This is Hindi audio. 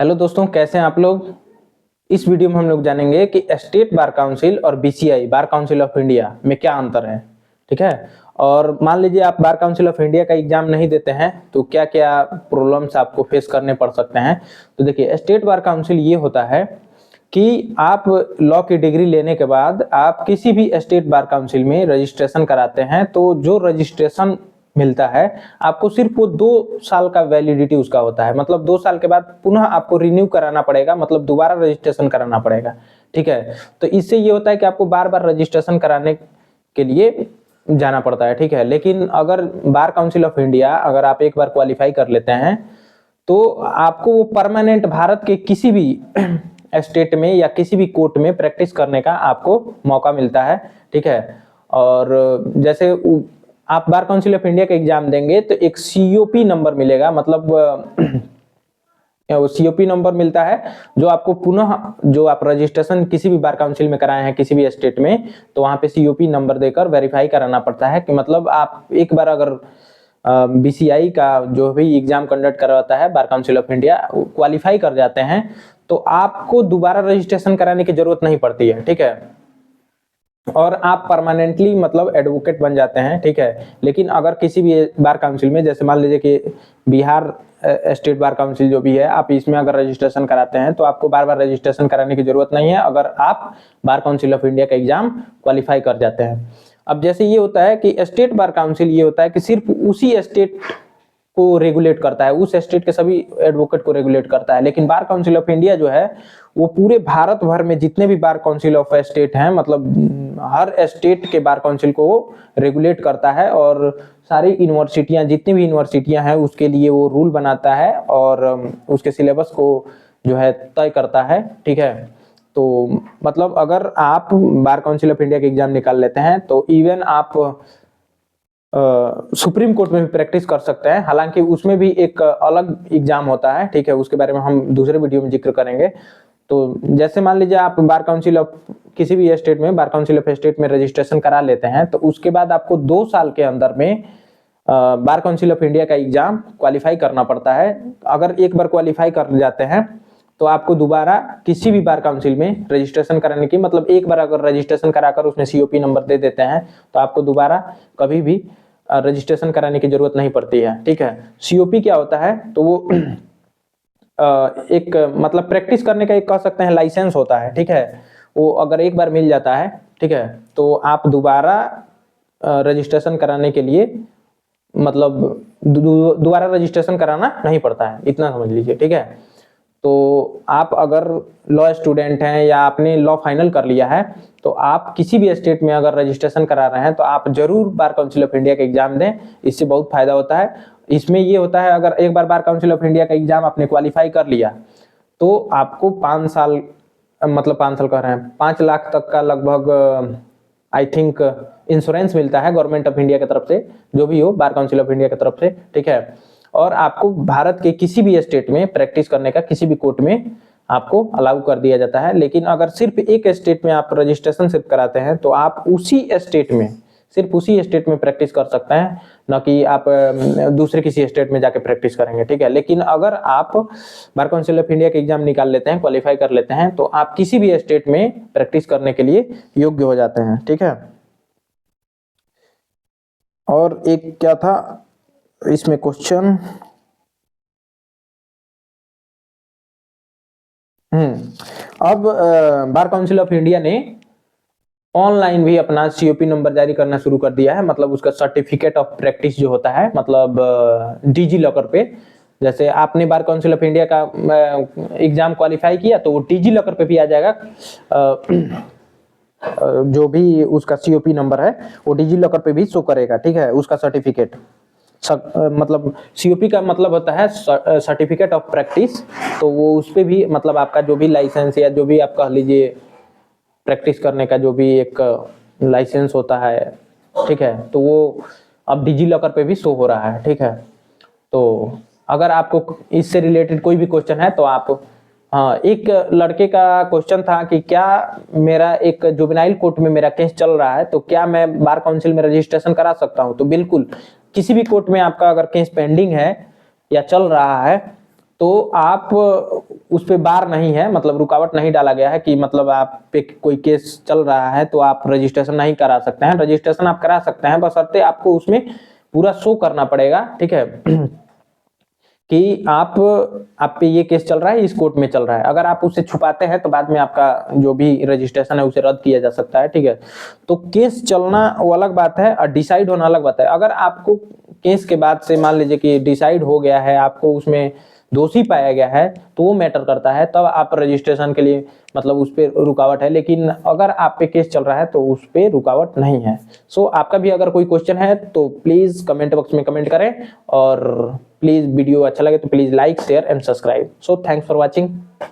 हेलो दोस्तों, कैसे हैं आप लोग। इस वीडियो में हम लोग जानेंगे कि स्टेट बार काउंसिल और BCI bar council of India में क्या अंतर है। ठीक है। और मान लीजिए आप बार काउंसिल ऑफ इंडिया का एग्जाम नहीं देते हैं तो क्या क्या प्रॉब्लम्स आपको फेस करने पड़ सकते हैं। तो देखिए, स्टेट बार काउंसिल ये होता है कि आप लॉ की डिग्री लेने के बाद आप किसी भी स्टेट बार काउंसिल में रजिस्ट्रेशन कराते हैं तो जो रजिस्ट्रेशन मिलता है आपको सिर्फ वो 2 साल का वैलिडिटी उसका होता है। मतलब 2 साल के बाद पुनः आपको रिन्यू कराना पड़ेगा, मतलब दोबारा रजिस्ट्रेशन कराना पड़ेगा। ठीक है। तो इससे ये होता है कि आपको बार बार रजिस्ट्रेशन कराने के लिए जाना पड़ता है। ठीक है। लेकिन अगर बार काउंसिल ऑफ इंडिया अगर आप एक बार क्वालिफाई कर लेते हैं तो आपको वो परमानेंट भारत के किसी भी स्टेट में या किसी भी कोर्ट में प्रैक्टिस करने का आपको मौका मिलता है। ठीक है। और जैसे आप बार काउंसिल ऑफ इंडिया का एग्जाम देंगे तो एक सीओपी नंबर मिलेगा, मतलब सीओपी नंबर मिलता है जो आपको पुनः जो आप रजिस्ट्रेशन किसी भी बार काउंसिल में कराए हैं किसी भी स्टेट में, तो वहां पे सीओपी नंबर देकर वेरीफाई कराना पड़ता है कि मतलब आप एक बार अगर बीसीआई का जो भी एग्जाम कंडक्ट करवाता है bar council of India qualify कर जाते हैं तो आपको दोबारा रजिस्ट्रेशन कराने की जरूरत नहीं पड़ती है। ठीक है। और आप परमानेंटली मतलब एडवोकेट बन जाते हैं। ठीक है। लेकिन अगर किसी भी बार काउंसिल में, जैसे मान लीजिए कि बिहार स्टेट बार काउंसिल जो भी है, आप इसमें अगर रजिस्ट्रेशन कराते हैं तो आपको बार बार रजिस्ट्रेशन कराने की जरूरत नहीं है अगर आप बार काउंसिल ऑफ इंडिया का एग्जाम क्वालिफाई कर जाते हैं। अब जैसे ये होता है कि स्टेट बार काउंसिल ये होता है कि सिर्फ उसी स्टेट को रेगुलेट करता है, उस स्टेट के सभी एडवोकेट को रेगुलेट करता है। लेकिन बार काउंसिल ऑफ इंडिया जो है वो पूरे भारत भर में जितने भी बार काउंसिल ऑफ स्टेट हैं, मतलब हर स्टेट के बार काउंसिल को रेगुलेट करता है और सारी यूनिवर्सिटियां जितनी भी यूनिवर्सिटियां हैं उसके लिए वो रूल बनाता है और उसके सिलेबस को जो है तय करता है। ठीक है। तो मतलब अगर आप बार काउंसिल ऑफ इंडिया के एग्जाम निकाल लेते हैं तो इवन आप सुप्रीम कोर्ट में भी प्रैक्टिस कर सकते हैं। हालांकि उसमें भी एक अलग एग्जाम होता है। ठीक है। उसके बारे में हम दूसरे वीडियो में जिक्र करेंगे। तो जैसे मान लीजिए आप बार काउंसिल ऑफ किसी भी स्टेट में बार काउंसिल ऑफ स्टेट में रजिस्ट्रेशन करा लेते हैं तो उसके बाद आपको 2 साल के अंदर में बार काउंसिल ऑफ इंडिया का एग्जाम क्वालिफाई करना पड़ता है। अगर एक बार क्वालिफाई कर जाते हैं तो आपको दोबारा किसी भी बार काउंसिल में रजिस्ट्रेशन कराने की, मतलब एक बार अगर रजिस्ट्रेशन कराकर उसमें सीओपी नंबर दे देते हैं तो आपको दोबारा कभी भी रजिस्ट्रेशन कराने की जरूरत नहीं पड़ती है। ठीक है। सीओपी क्या होता है तो वो एक मतलब प्रैक्टिस करने का एक कह सकते हैं लाइसेंस होता है। ठीक है। वो अगर एक बार मिल जाता है, ठीक है, तो आप दोबारा रजिस्ट्रेशन कराने के लिए मतलब दोबारा रजिस्ट्रेशन कराना नहीं पड़ता है, इतना समझ लीजिए। ठीक है। तो आप अगर लॉ स्टूडेंट हैं या आपने लॉ फाइनल कर लिया है तो आप किसी भी स्टेट में अगर रजिस्ट्रेशन करा रहे हैं तो आप जरूर बार काउंसिल ऑफ इंडिया का एग्जाम दें, इससे बहुत फायदा होता है। इसमें ये होता है अगर एक बार बार काउंसिल ऑफ इंडिया का एग्जाम आपने क्वालिफाई कर लिया तो आपको 5 साल, मतलब 5 साल कह रहे हैं, 5 लाख तक का लगभग आई थिंक इंश्योरेंस मिलता है गवर्नमेंट ऑफ इंडिया की तरफ से, जो भी हो बार काउंसिल ऑफ इंडिया की तरफ से। ठीक है। और आपको भारत के किसी भी स्टेट में प्रैक्टिस करने का किसी भी कोर्ट में आपको अलाउ कर दिया जाता है। लेकिन अगर सिर्फ एक स्टेट में आप रजिस्ट्रेशन सिर्फ कराते हैं तो आप उसी स्टेट में, सिर्फ उसी स्टेट में प्रैक्टिस कर सकते हैं, न कि आप दूसरे किसी स्टेट में जाके प्रैक्टिस करेंगे। ठीक है। लेकिन अगर आप बार काउंसिल ऑफ इंडिया के एग्जाम निकाल लेते हैं, क्वालिफाई कर लेते हैं, तो आप किसी भी स्टेट में प्रैक्टिस करने के लिए योग्य हो जाते हैं। ठीक है। और एक क्या था इसमें क्वेश्चन, अब बार काउंसिल ऑफ इंडिया ने ऑनलाइन भी अपना सीओपी नंबर जारी करना शुरू कर दिया है। मतलब उसका सर्टिफिकेट ऑफ प्रैक्टिस जो होता है, मतलब डिजी लॉकर पे, जैसे आपने बार काउंसिल ऑफ इंडिया का एग्जाम क्वालिफाई किया तो वो डिजी लॉकर पे भी आ जाएगा। जो भी उसका सीओपी नंबर है वो डिजी लॉकर पे भी शो करेगा। ठीक है। उसका सर्टिफिकेट, मतलब सीओपी का मतलब होता है सर्टिफिकेट ऑफ प्रैक्टिस, तो वो उस पे भी मतलब आपका जो भी लाइसेंस या जो भी आप कह लीजिए प्रैक्टिस करने का जो भी एक लाइसेंस होता है, ठीक है, तो वो अब डिजी लॉकर पे भी शो हो रहा है। ठीक है। तो अगर आपको इससे रिलेटेड कोई भी क्वेश्चन है तो आप, हाँ, एक लड़के का क्वेश्चन था कि क्या मेरा एक जुवेनाइल कोर्ट में मेरा केस चल रहा है तो क्या मैं बार काउंसिल में रजिस्ट्रेशन करा सकता हूं। तो बिल्कुल, किसी भी कोर्ट में आपका अगर केस पेंडिंग है या चल रहा है तो आप उस पे बार नहीं है, मतलब रुकावट नहीं डाला गया है कि मतलब आप पे कोई केस चल रहा है तो आप रजिस्ट्रेशन नहीं करा सकते हैं। रजिस्ट्रेशन आप करा सकते हैं, बशर्ते आपको उसमें पूरा शो करना पड़ेगा, ठीक है, कि आप पे ये केस चल रहा है, इस कोर्ट में चल रहा है। अगर आप उसे छुपाते हैं तो बाद में आपका जो भी रजिस्ट्रेशन है उसे रद्द किया जा सकता है, ठीक है। तो केस चलना वो अलग बात है और डिसाइड होना अलग बात है। अगर आपको केस के बाद से मान लीजिए कि डिसाइड हो गया है, आपको उसमें दोषी पाया गया है, तो वो मैटर करता है, तब आप रजिस्ट्रेशन के लिए मतलब उस पर रुकावट है। लेकिन अगर आप पे केस चल रहा है तो उस पर रुकावट नहीं है। सो आपका भी अगर कोई क्वेश्चन है तो प्लीज कमेंट बॉक्स में कमेंट करें, और प्लीज वीडियो अच्छा लगे तो please like share and subscribe. So thanks for watching.